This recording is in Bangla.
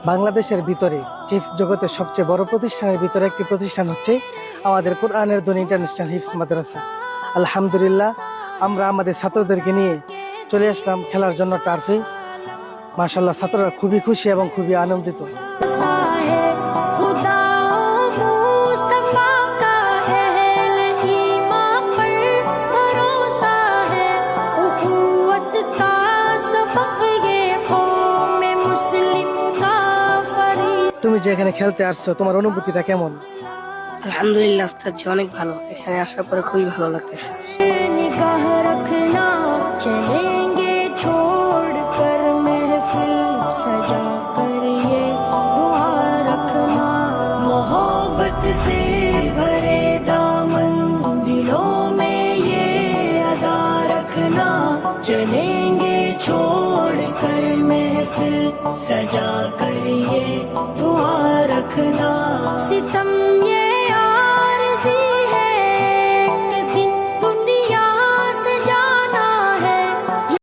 বাংলাদেশের ভিতরে হিফজ জগতের সবচেয়ে বড় প্রতিষ্ঠানের ভিতরে একটি প্রতিষ্ঠান হচ্ছে আমাদের কোরআনের ধ্বনি ইন্টারন্যাশনাল হিফজ মাদ্রাসা। আলহামদুলিল্লাহ, আমরা আমাদের ছাত্রদেরকে নিয়ে চলে আসলাম খেলার জন্য টার্ফে। মাশাআল্লাহ, ছাত্ররা খুবই খুশি এবং খুবই আনন্দিত। তুমি যে এখানে খেলতে আসছো, তোমার অনুভূতিটা কেমন? আলহামদুলিল্লাহ ওস্তাদ জি, অনেক ভালো। এখানে আসার পরে খুবই ভালো লাগতেছে। निगाह रखना चलेंगे छोड़ कर महफिल सजा कर ये दुआ रखना मोहब्बत से भरे दामन दिलों में ये अदा रखना चलेंगे छोड़ कर महफिल सजा कर ये दुआ रखना